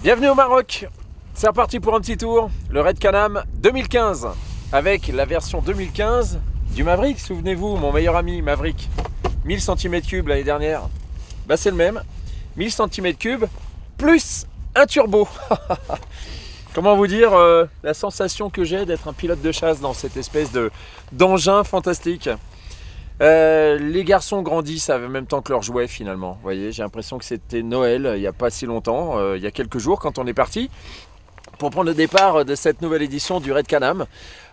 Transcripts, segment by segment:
Bienvenue au Maroc, c'est reparti pour un petit tour, le Red Can-Am 2015, avec la version 2015 du Maverick, souvenez-vous, mon meilleur ami Maverick, 1000 cm3 l'année dernière, bah c'est le même, 1000 cm3 plus un turbo. Comment vous dire la sensation que j'ai d'être un pilote de chasse dans cette espèce d'engin fantastique. Les garçons grandissent en même temps que leurs jouets finalement. Vous voyez, j'ai l'impression que c'était Noël il n'y a pas si longtemps, il y a quelques jours quand on est parti pour prendre le départ de cette nouvelle édition du Red Can-Am.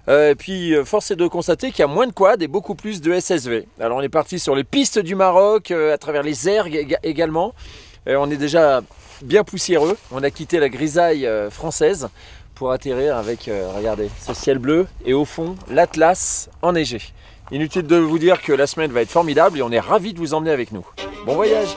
Et puis force est de constater qu'il y a moins de quad et beaucoup plus de SSV. Alors on est parti sur les pistes du Maroc, à travers les ergs également. On est déjà bien poussiéreux. On a quitté la grisaille française pour atterrir avec, regardez, ce ciel bleu et au fond l'Atlas enneigé. Inutile de vous dire que la semaine va être formidable et on est ravis de vous emmener avec nous. Bon voyage!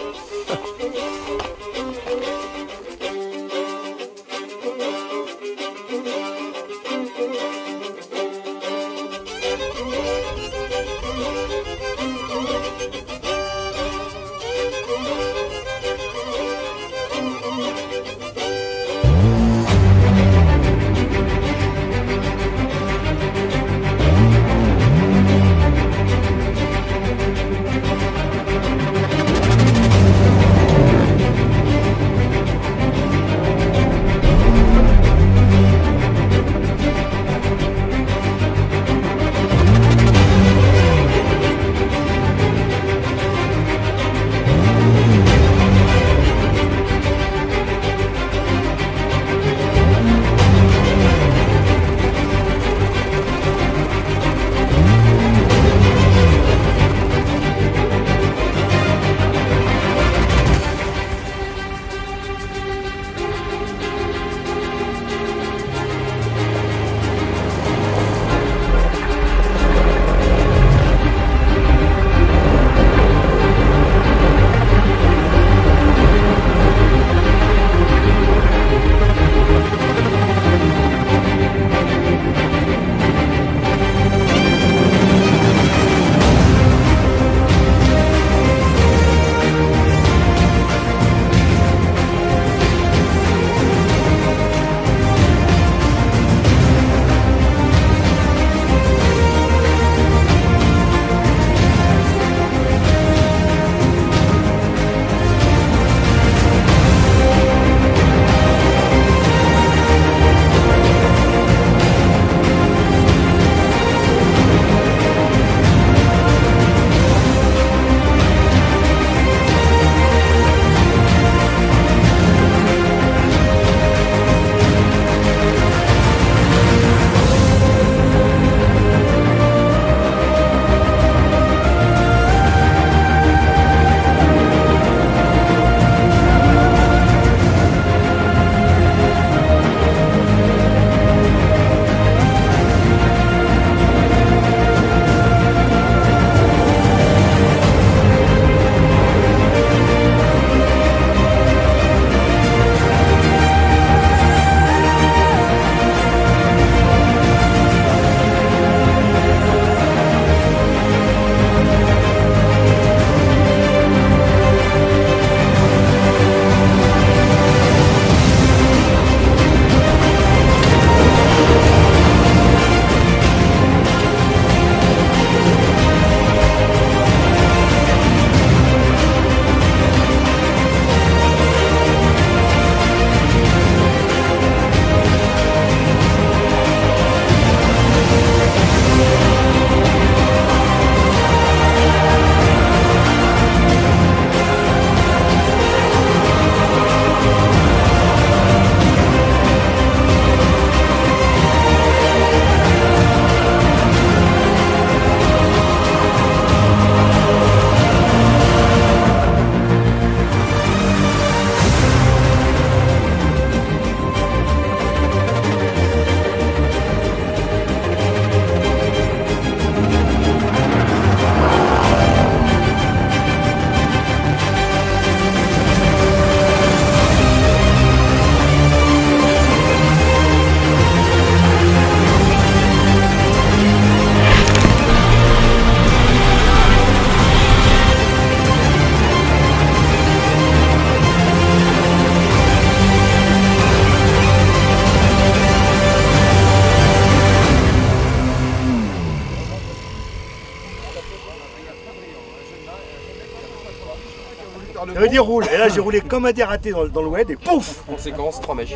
me dit roule. Et là j'ai roulé comme un dératé dans le WED et pouf. Conséquence, 3 mèches.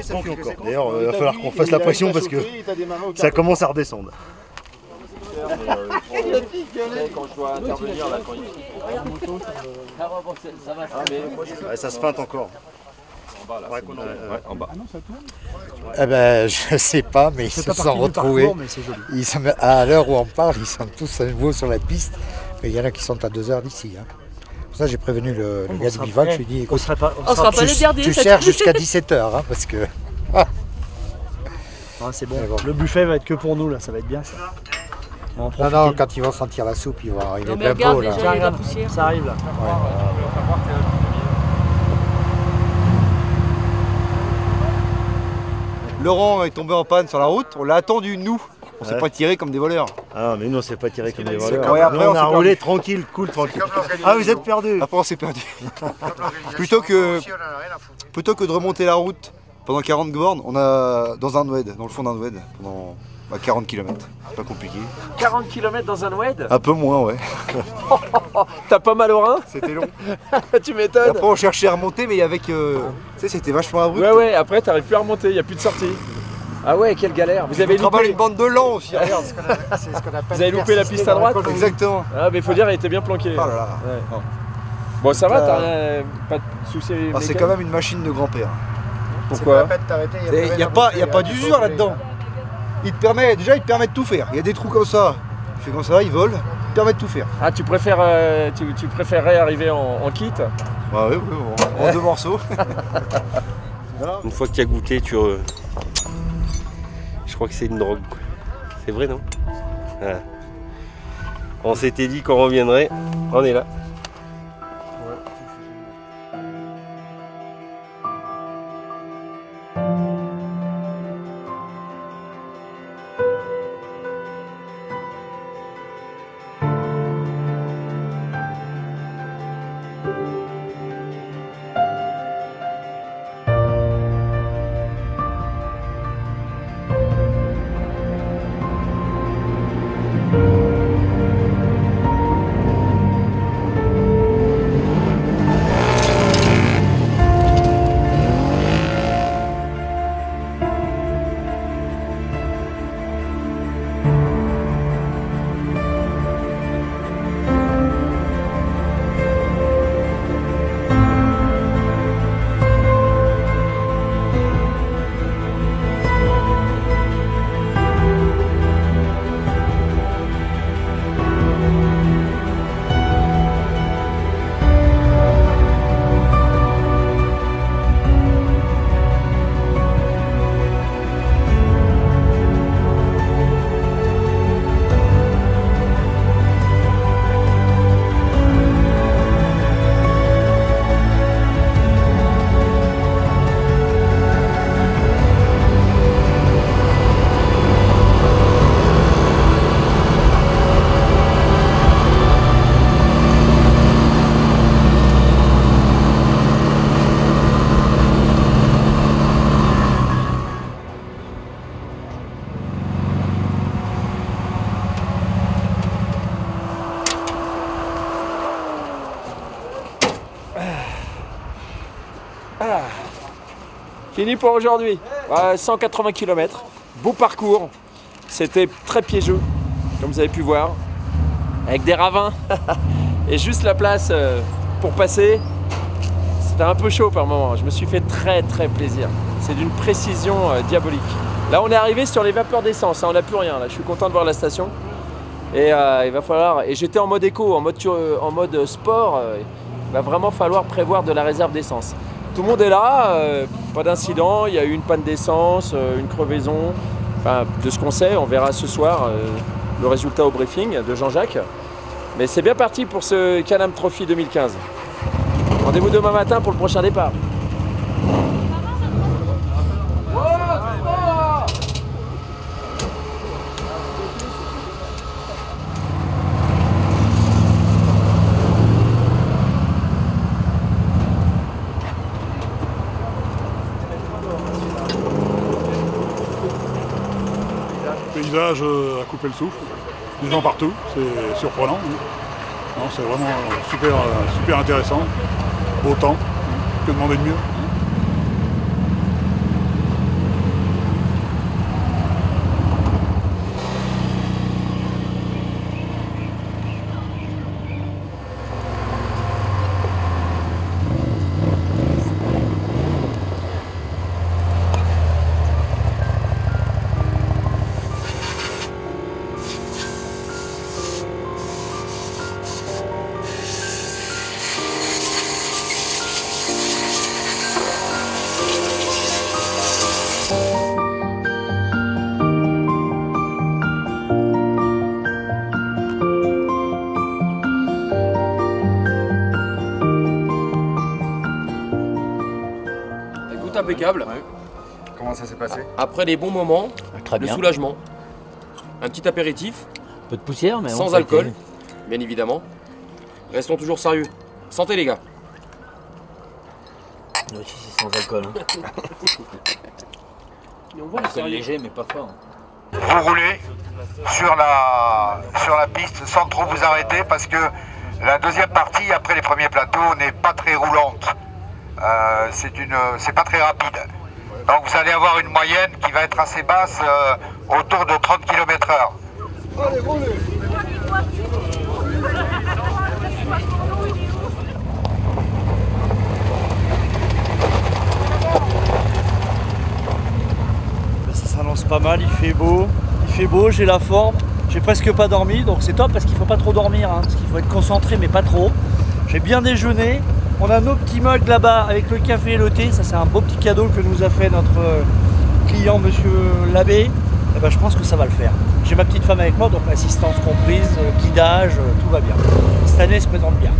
D'ailleurs il va falloir qu'on fasse la pression parce que ça commence à redescendre. Quand je dois intervenir là, quand il... Ça se feinte encore. En bas, là, ouais, en bas. Eh ben, je sais pas, mais ils se sont retrouvés. À l'heure où on parle, ils sont tous à nouveau sur la piste. Mais il y en a qui sont à 2 heures d'ici. Hein. Pour ça, j'ai prévenu le gars du bivac. Je lui ai dit, écoute, on sera pas les garder. Tu cherches jusqu'à 17 heures, hein, parce que. Ah, c'est bon. Le buffet va être que pour nous là, ça va être bien ça. Non, non, quand ils vont sentir la soupe, ils vont arriver bien beau là. Déjà, il y a la poussière. Ça arrive là. Ouais. Laurent est tombé en panne sur la route, on l'a attendu nous. On s'est pas tiré comme des voleurs. Ah mais nous on s'est pas tiré comme des voleurs. Ouais, après, on a roulé tranquille, cool, tranquille. Ah vous êtes perdus. Après on s'est perdu. plutôt que de remonter la route pendant 40 bornes, on a dans un WED, dans le fond d'un WED, pendant 40 km. Pas compliqué. 40 km dans un WED? Un peu moins, ouais. T'as pas mal au rein? C'était long. Tu m'étonnes. Après on cherchait à remonter mais avec... tu sais c'était vachement abrupt. Ouais, après t'arrives plus à remonter, y a plus de sortie. Ah ouais, quelle galère. Vous avez loupé une bande de lents aussi, regarde. Vous avez loupé la piste à droite? Exactement. Ah mais faut dire, elle était bien planquée. Oh là là. Ouais. Bon ça va, t'as pas de soucis. C'est quand même une machine de grand-père. Pourquoi? Il n'y a pas d'usure là-dedans. Il te permet de tout faire. Il y a des trous comme ça. Il fait comme ça, il vole. Il te permet de tout faire. Ah tu préfères, tu préférerais arriver en kit? Bah oui, en 2 morceaux. Une fois que tu as goûté, je crois que c'est une drogue. C'est vrai, non? Voilà. On s'était dit qu'on reviendrait. On est là. Fini pour aujourd'hui. 180 km, beau parcours. C'était très piégeux, comme vous avez pu voir, avec des ravins et juste la place pour passer. C'était un peu chaud par moment. Je me suis fait très plaisir. C'est d'une précision diabolique. Là, on est arrivé sur les vapeurs d'essence. On n'a plus rien. Là, je suis content de voir la station. Et il va falloir. Et j'étais en mode éco, en mode sport. Il va vraiment falloir prévoir de la réserve d'essence. Tout le monde est là, pas d'incident, il y a eu une panne d'essence, une crevaison, enfin de ce qu'on sait, on verra ce soir le résultat au briefing de Jean-Jacques. Mais c'est bien parti pour ce Can-Am Trophy 2015. Rendez-vous demain matin pour le prochain départ. Paysage à couper le souffle, des gens partout, c'est surprenant. C'est vraiment super intéressant. Beau temps. Que demander de mieux? Impeccable. Ouais. Comment ça s'est passé? Après les bons moments, Très le bien. soulagement. Un petit apéritif, Un peu de poussière, mais sans alcool, bien évidemment. Restons toujours sérieux. Santé les gars. Nous aussi, c'est sans alcool. Hein. Mais on voit le Alcool sérieux. léger, mais pas fort. Vous roulez sur la piste sans trop vous arrêter parce que la deuxième partie, après les premiers plateaux, n'est pas très roulante. C'est pas très rapide. Donc vous allez avoir une moyenne qui va être assez basse, autour de 30 km/h. Allez, roulez! Ça s'annonce pas mal, il fait beau, j'ai la forme, j'ai presque pas dormi, donc c'est top parce qu'il faut pas trop dormir, hein, parce qu'il faut être concentré mais pas trop. J'ai bien déjeuné, on a nos petits mugs là-bas avec le café et le thé, ça c'est un beau petit cadeau que nous a fait notre client monsieur l'abbé, et ben, je pense que ça va le faire. J'ai ma petite femme avec moi, donc assistance comprise, guidage, tout va bien. Cette année se présente bien.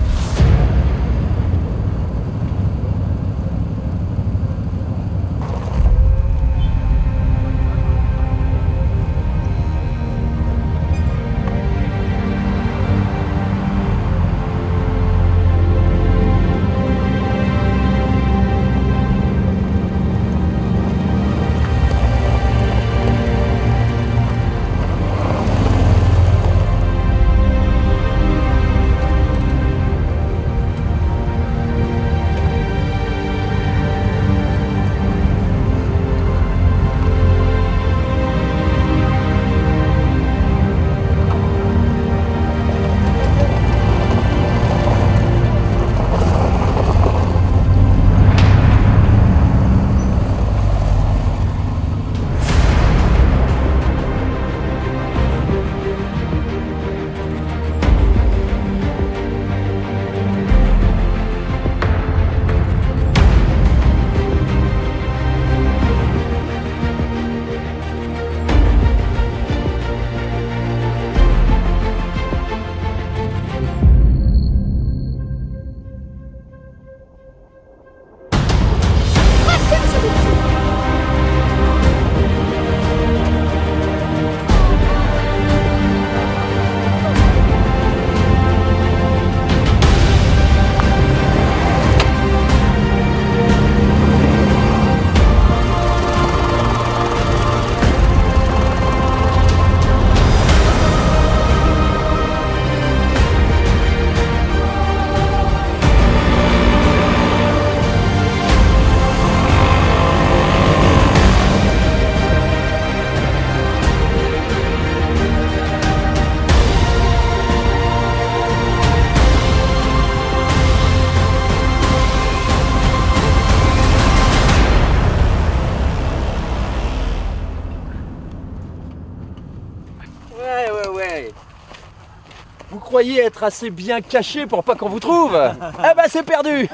Vous croyez être assez bien caché pour pas qu'on vous trouve? Eh ben c'est perdu.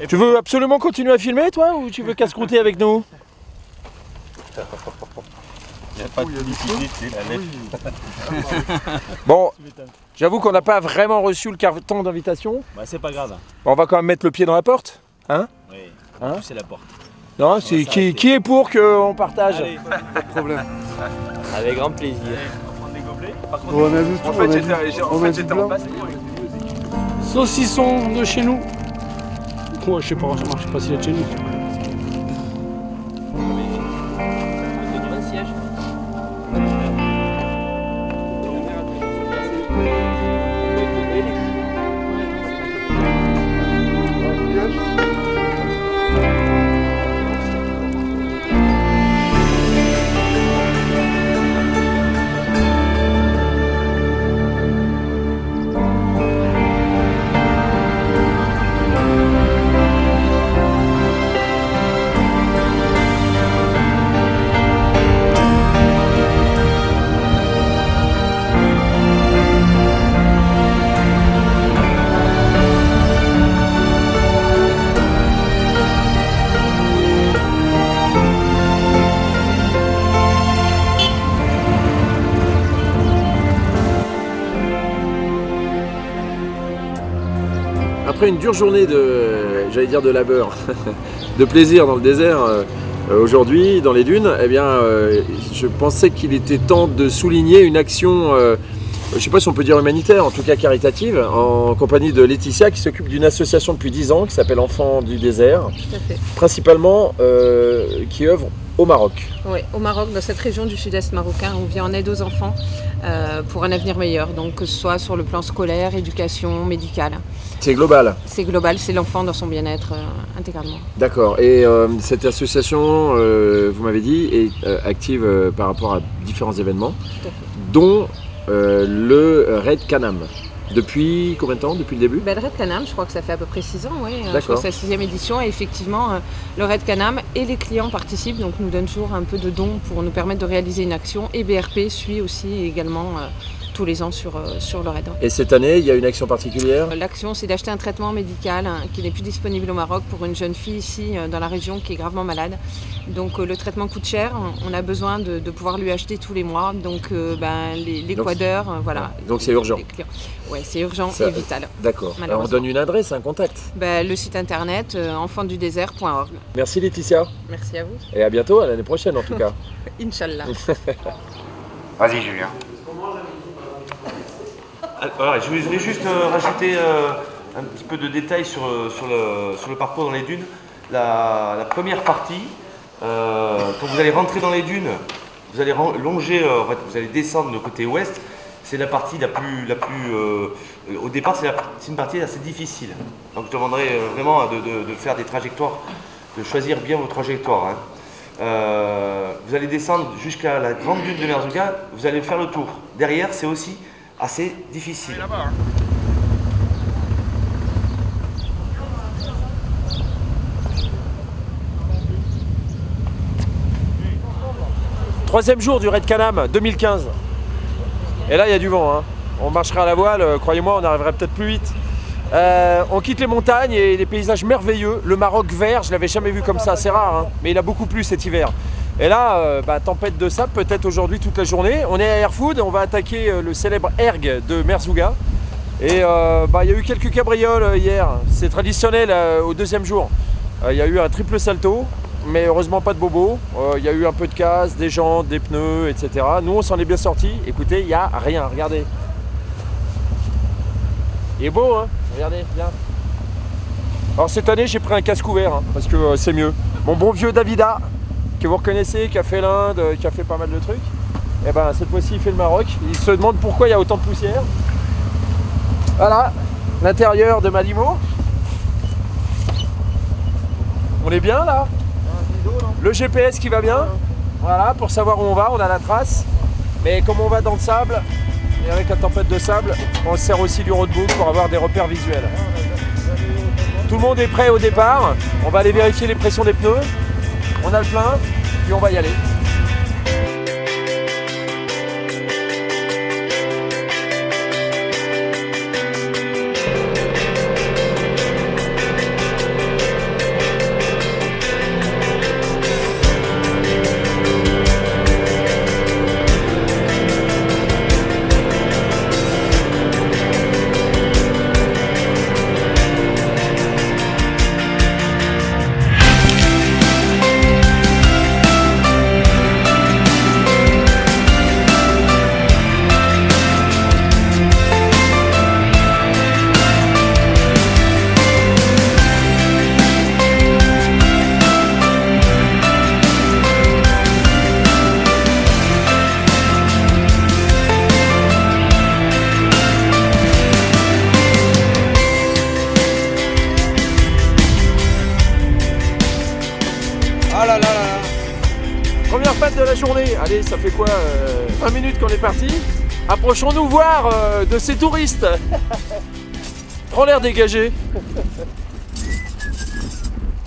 Tu veux absolument continuer à filmer toi ou tu veux casse-croûter avec nous? Il n'y a pas de publicité, c'est la Bon, j'avoue qu'on n'a pas vraiment reçu le carton d'invitation. Bah c'est pas grave. Bon, on va quand même mettre le pied dans la porte. Hein? Oui, Hein? c'est la porte. Non, c'est qui est pour qu'on partage? Allez. Pas de problème. Avec grand plaisir. On va prendre des gobelets. Par contre, On a vu tout, on a dit blanc. Saucisson de chez nous. Quoi, je sais pas, ça marche pas s'il est de chez nous. après une dure journée de, j'allais dire de labeur, de plaisir dans le désert aujourd'hui, dans les dunes, eh bien, je pensais qu'il était temps de souligner une action, je ne sais pas si on peut dire humanitaire, en tout cas caritative, en compagnie de Laetitia qui s'occupe d'une association depuis 10 ans qui s'appelle Enfants du désert, Tout à fait. principalement qui œuvre au Maroc. Oui, au Maroc, dans cette région du sud-est marocain, on vient en aide aux enfants pour un avenir meilleur, donc que ce soit sur le plan scolaire, éducation, médical. C'est global. C'est global, c'est l'enfant dans son bien-être intégralement. D'accord. Et cette association, vous m'avez dit, est active par rapport à différents événements, dont le Red Canam. Depuis combien de temps? Depuis le début? Le Red Canam, je crois que ça fait à peu près 6 ans, oui. Je crois D'accord. que c'est la 6e édition et effectivement, le Red Canam et les clients participent, donc nous donnent toujours un peu de dons pour nous permettre de réaliser une action. Et BRP suit aussi également tous les ans sur le Red. Et cette année, il y a une action particulière? L'action, c'est d'acheter un traitement médical qui n'est plus disponible au Maroc pour une jeune fille ici dans la région qui est gravement malade. Donc le traitement coûte cher, on a besoin de pouvoir lui acheter tous les mois. Donc les quadeurs, voilà. Donc c'est urgent. Oui, c'est urgent et vital. D'accord. Alors on donne une adresse, un contact. Le site internet enfantsdudésert.org. Merci Laetitia. Merci à vous. Et à bientôt, à l'année prochaine en tout cas. Inch'Allah. Vas-y Julien. Alors, je voulais juste rajouter un petit peu de détails sur le parcours dans les dunes. La première partie, quand vous allez rentrer dans les dunes, vous allez longer, en fait, vous allez descendre de côté ouest. C'est la partie la plus au départ, c'est une partie assez difficile. Donc je demanderai vraiment de faire des trajectoires, de choisir bien vos trajectoires. Hein. Vous allez descendre jusqu'à la grande dune de Merzouga, vous allez faire le tour. Derrière, c'est aussi assez difficile. Troisième jour du Red Canam 2015. Et là, il y a du vent. Hein. On marchera à la voile, croyez-moi, on arriverait peut-être plus vite. On quitte les montagnes et les paysages merveilleux. Le Maroc vert, je ne l'avais jamais vu comme ça, c'est rare, hein, mais il a beaucoup plu cet hiver. Et là, tempête de sable, peut-être aujourd'hui toute la journée. On est à Airfood, on va attaquer le célèbre erg de Merzouga. Et il y a eu quelques cabrioles hier, c'est traditionnel au deuxième jour. Il y a eu un triple salto, mais heureusement pas de bobo. Il y a eu un peu de casse, des jantes, des pneus, etc. Nous on s'en est bien sortis. Écoutez, il n'y a rien, regardez. Il est beau, hein? Regardez, bien. Alors cette année j'ai pris un casque couvert, hein, parce que c'est mieux. Mon bon vieux Davida, que vous reconnaissez, qui a fait l'Inde, qui a fait pas mal de trucs, et ben cette fois-ci il fait le Maroc. Il se demande pourquoi il y a autant de poussière. Voilà, l'intérieur de ma limo. On est bien là? Le GPS qui va bien. Voilà, pour savoir où on va, on a la trace. Mais comme on va dans le sable, et avec la tempête de sable, on se sert aussi du roadbook pour avoir des repères visuels. Tout le monde est prêt au départ. On va aller vérifier les pressions des pneus. On a le plein, puis on va y aller. Première panne de la journée. Allez, ça fait quoi 20 minutes qu'on est parti. Approchons-nous voir de ces touristes. Prends l'air dégagé.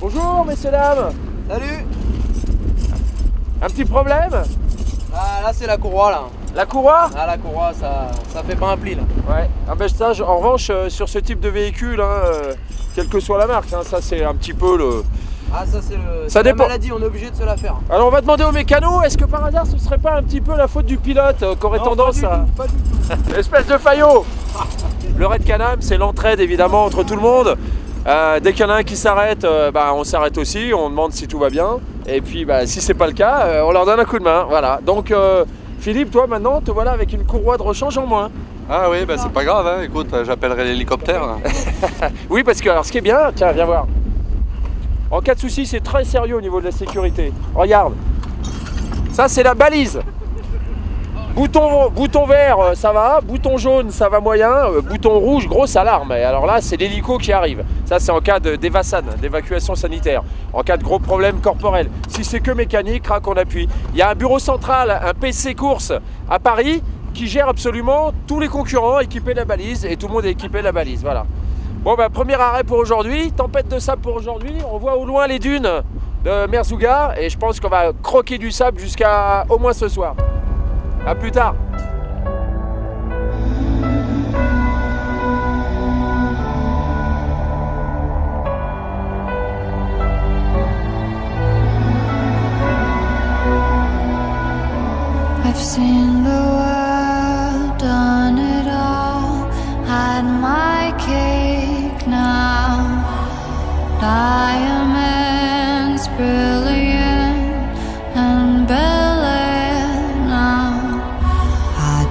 Bonjour messieurs dames. Salut. Un petit problème? Ah là c'est la courroie là. La courroie? Ah la courroie ça fait pas un pli là. Ouais. Ah ben ça, en revanche sur ce type de véhicule, hein, quelle que soit la marque, hein, ça c'est un petit peu Ah ça c'est Ça dépend. la maladie, on est obligé de se la faire. Alors on va demander au mécano, est-ce que par hasard ce serait pas un petit peu la faute du pilote qui aurait tendance à... Pas du tout. Espèce de faillot. Le Red Can-Am, c'est l'entraide évidemment entre tout le monde. Dès qu'il y en a un qui s'arrête, on s'arrête aussi, on demande si tout va bien. Et puis si c'est pas le cas, on leur donne un coup de main. Voilà. Donc Philippe, toi maintenant, te voilà avec une courroie de rechange en moins. Ah oui, c'est pas grave, hein. Écoute, j'appellerai l'hélicoptère. Oui, parce que alors, ce qui est bien, tiens, viens voir. En cas de souci, c'est très sérieux au niveau de la sécurité. Regarde, ça c'est la balise. Bouton vert, ça va. Bouton jaune, ça va moyen. Bouton rouge, grosse alarme. Et alors là, c'est l'hélico qui arrive. Ça, c'est en cas d'EVASAN, d'évacuation sanitaire. En cas de gros problème corporel. Si c'est que mécanique, crac, on appuie. Il y a un bureau central, un PC course à Paris qui gère absolument tous les concurrents équipés de la balise. Et tout le monde est équipé de la balise, voilà. Bon, premier arrêt pour aujourd'hui. Tempête de sable pour aujourd'hui. On voit au loin les dunes de Merzouga. Et je pense qu'on va croquer du sable jusqu'à au moins ce soir. A plus tard. I've seen the world, done it all, had my cake now. Diamonds brilliant and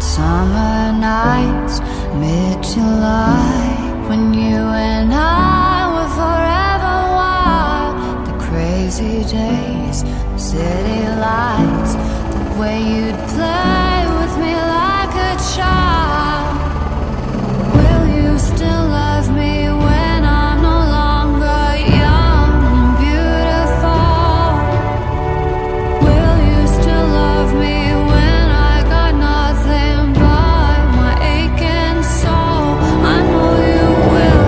summer nights, mid-July, when you and I were forever wild. The crazy days, city lights, the way you'd play with me like a child. Will you still love me when I'm no longer young and beautiful? Will you still love me when I got nothing but my aching soul? I know you will,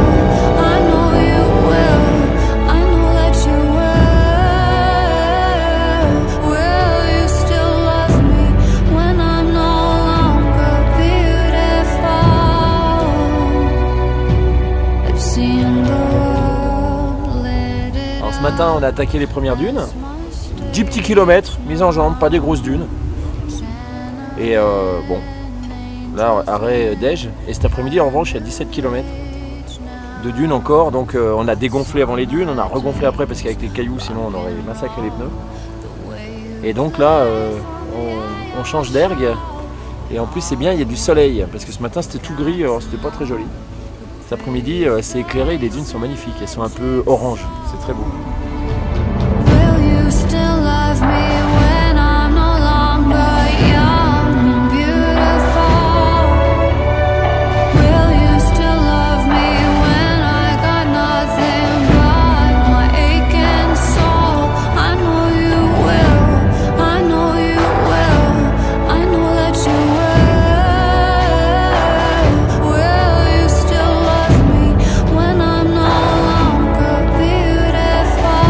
I know you will, I know that you will. Will you still love me when I'm no longer beautiful? I've seen the world lit it. Alors ce matin, on a attaqué les premières dunes. 10 petits kilomètres, mise en jambe, pas des grosses dunes. Et bon, là, arrêt d'Ège. Et cet après-midi, en revanche, il y a 17 km de dunes encore. Donc on a dégonflé avant les dunes, on a regonflé après parce qu'avec les cailloux, sinon on aurait massacré les pneus. Et donc là, on change d'ergue. Et en plus, c'est bien, il y a du soleil. Parce que ce matin, c'était tout gris, alors c'était pas très joli. Cet après-midi, c'est éclairé, les dunes sont magnifiques. Elles sont un peu orange, c'est très beau. Will you still love me when I'm no longer young and beautiful? Will you still love me when I got nothing but my aching soul? I know you will, I know you will, I know that you will. Will you still love me when I'm no longer beautiful?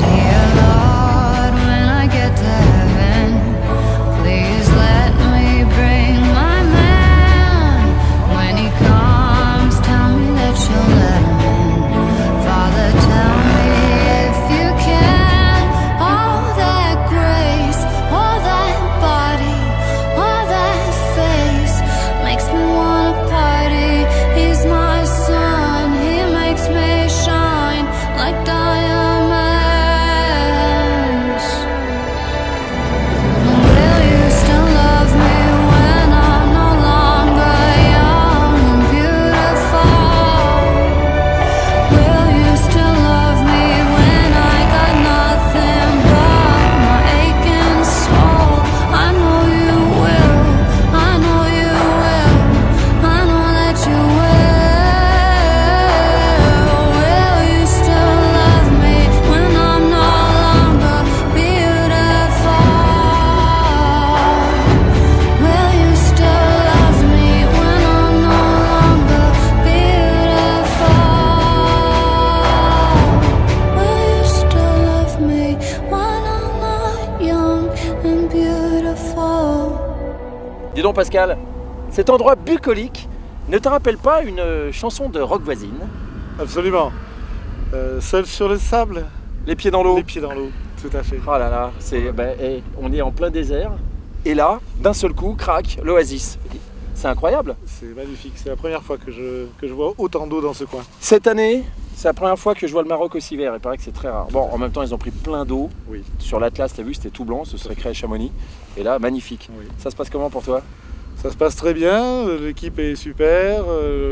Dear Lord, when I get to heaven, please let me bring my man. When he comes, tell me that you'll let him in. Father, tell me if you can. All that grace, all that body, all that face makes me wanna party. He's my sun, he makes me shine like diamonds. Will you still love me when I'm no longer young and beautiful? Will you still love me when I got nothing but my aching soul? I know you will, I know you will, I know that you will. Will you still love me when I'm no longer beautiful? Will you still love me when I'm no longer beautiful? Will you still love me when I'm not young and beautiful? Dis donc Pascal, cet endroit bucolique ne te rappelle pas une chanson de rock voisine? Absolument. Seul sur le sable. Les pieds dans l'eau. Les pieds dans l'eau, tout à fait. Oh là là, on est en plein désert. Et là, d'un seul coup, crac, l'oasis. C'est incroyable. C'est magnifique. C'est la première fois que je vois autant d'eau dans ce coin. Cette année, c'est la première fois que je vois le Maroc aussi vert. Il paraît que c'est très rare. Bon, en même temps, ils ont pris plein d'eau. Oui. Sur l'Atlas, t'as vu, c'était tout blanc. Ce serait créé à Chamonix. Et là, magnifique. Oui. Ça se passe comment pour toi? Ça se passe très bien. L'équipe est super.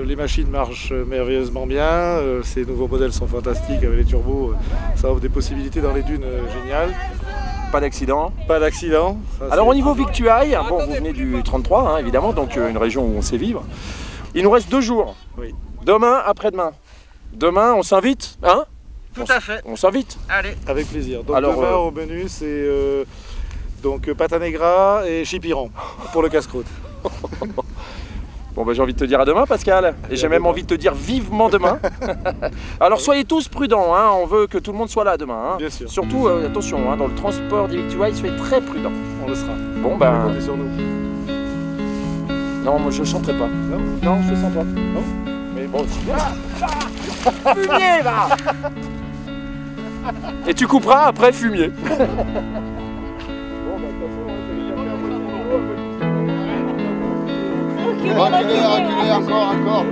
Les machines marchent merveilleusement bien. Ces nouveaux modèles sont fantastiques avec les turbos. Ça offre des possibilités dans les dunes géniales. Pas d'accident? Pas d'accident. Alors au niveau victuailles, bon, vous venez du 33, hein, évidemment, donc une région où on sait vivre. Il nous reste 2 jours. Oui. Demain, après-demain. Demain, on s'invite, hein? Tout à fait. On s'invite. Allez. Avec plaisir. Donc Alors, demain au menu, c'est donc pâte à negra et chipiron pour le casse-croûte. Bon bah j'ai envie de te dire à demain Pascal, et j'ai même envie de te dire vivement demain. Alors soyez tous prudents, hein. On veut que tout le monde soit là demain. Hein. Bien sûr. Surtout, attention, hein, dans le transport des victuailles, soyez très prudents. On le sera. Bon ben... Comptez sur nous. Non, moi je chanterai pas. Non, je sens pas. Non. Mais bon, fumier va. Et tu couperas après fumier. Reculez, encore.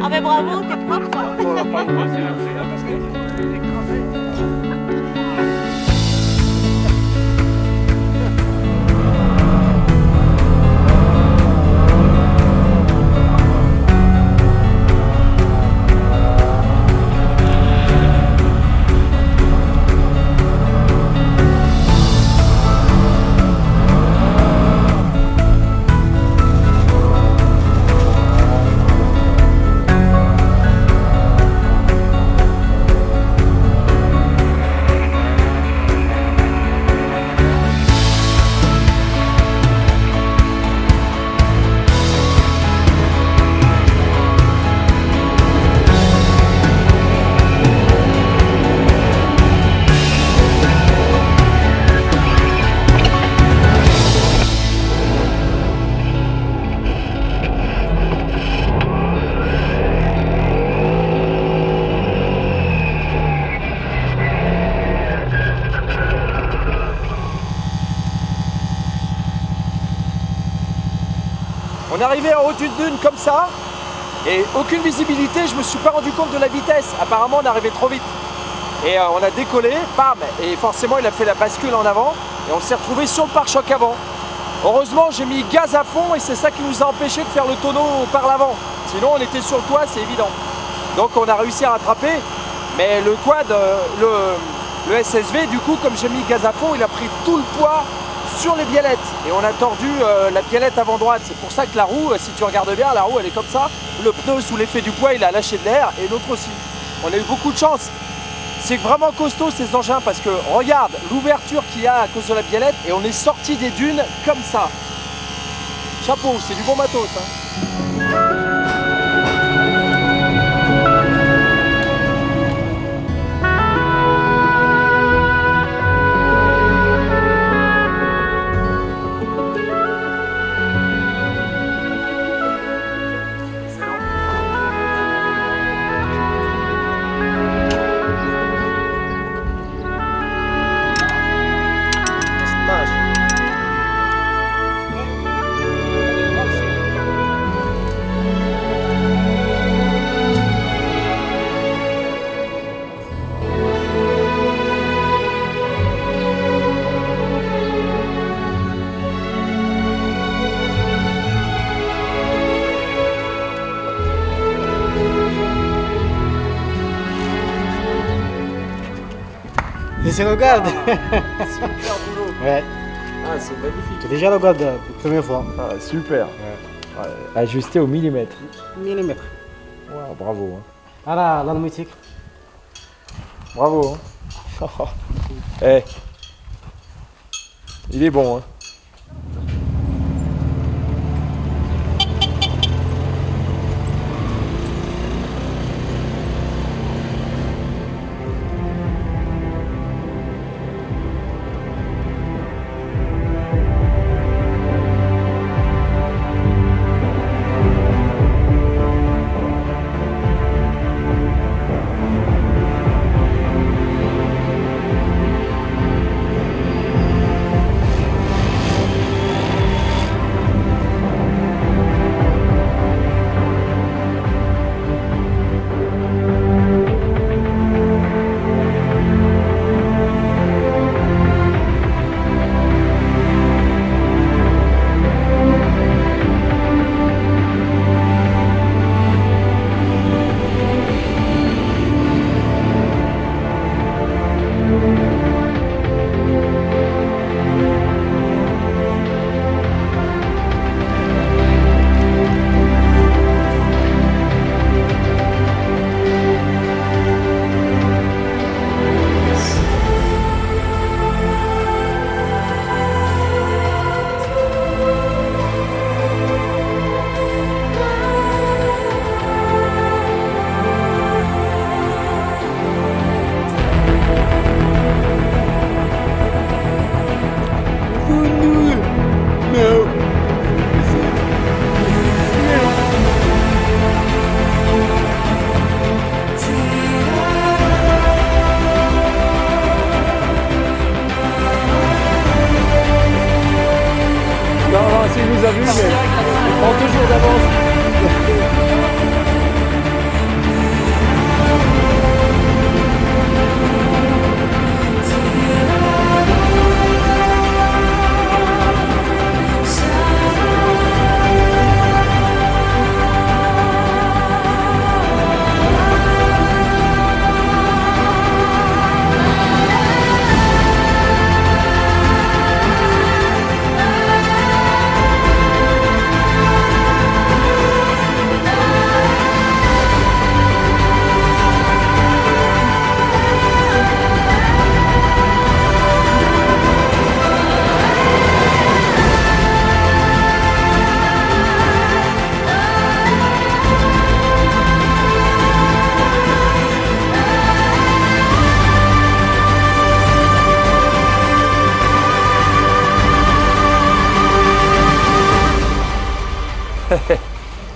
Ah mais bravo, t'es propre. On est arrivé en haut d'une dune comme ça, et aucune visibilité, je me suis pas rendu compte de la vitesse. Apparemment on est arrivé trop vite. Et on a décollé, bam, et forcément il a fait la bascule en avant, et on s'est retrouvé sur le pare-choc avant. Heureusement j'ai mis gaz à fond et c'est ça qui nous a empêché de faire le tonneau par l'avant. Sinon on était sur le toit, c'est évident. Donc on a réussi à rattraper, mais le quad, le SSV, du coup comme j'ai mis gaz à fond, il a pris tout le poids sur les biellettes et on a tordu la biellette avant droite. C'est pour ça que la roue, si tu regardes bien, la roue elle est comme ça. Le pneu sous l'effet du poids il a lâché de l'air et l'autre aussi. On a eu beaucoup de chance. C'est vraiment costaud ces engins parce que regarde l'ouverture qu'il y a à cause de la biellette et on est sorti des dunes comme ça. Chapeau, c'est du bon matos. Hein. Et c'est le garde. Super boulot. Ouais. Ah, c'est magnifique. C'est déjà le garde, première fois. Ah, super. Ouais. Ouais. Ajusté au millimètre. Millimètre. Ouais, bravo. Hein. Ah là, le mythique. Bravo. Hein. Eh. Il est bon. Hein.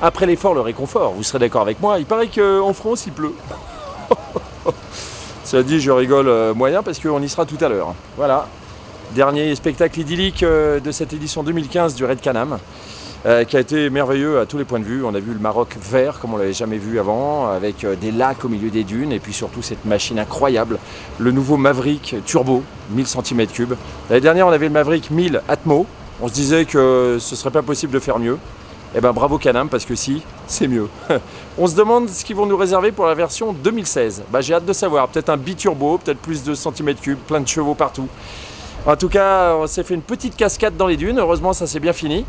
Après l'effort, le réconfort, vous serez d'accord avec moi, il paraît qu'en France, il pleut. Cela dit, je rigole moyen parce qu'on y sera tout à l'heure. Voilà, dernier spectacle idyllique de cette édition 2015 du Raid Canam, qui a été merveilleux à tous les points de vue. On a vu le Maroc vert comme on l'avait jamais vu avant, avec des lacs au milieu des dunes, et puis surtout cette machine incroyable, le nouveau Maverick Turbo, 1000 cm3. L'année dernière, on avait le Maverick 1000 Atmo, on se disait que ce serait pas possible de faire mieux. Eh ben bravo Canam, parce que si, c'est mieux. On se demande ce qu'ils vont nous réserver pour la version 2016. Bah, j'ai hâte de savoir, peut-être un biturbo, peut-être plus de cm3, plein de chevaux partout. En tout cas, on s'est fait une petite cascade dans les dunes, heureusement ça s'est bien fini.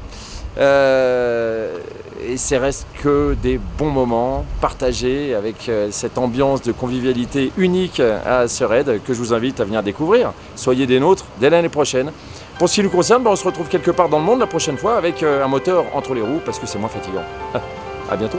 Et c'est reste que des bons moments partagés avec cette ambiance de convivialité unique à ce raid que je vous invite à venir découvrir. Soyez des nôtres dès l'année prochaine. Pour ce qui nous concerne, on se retrouve quelque part dans le monde la prochaine fois avec un moteur entre les roues parce que c'est moins fatigant. À bientôt.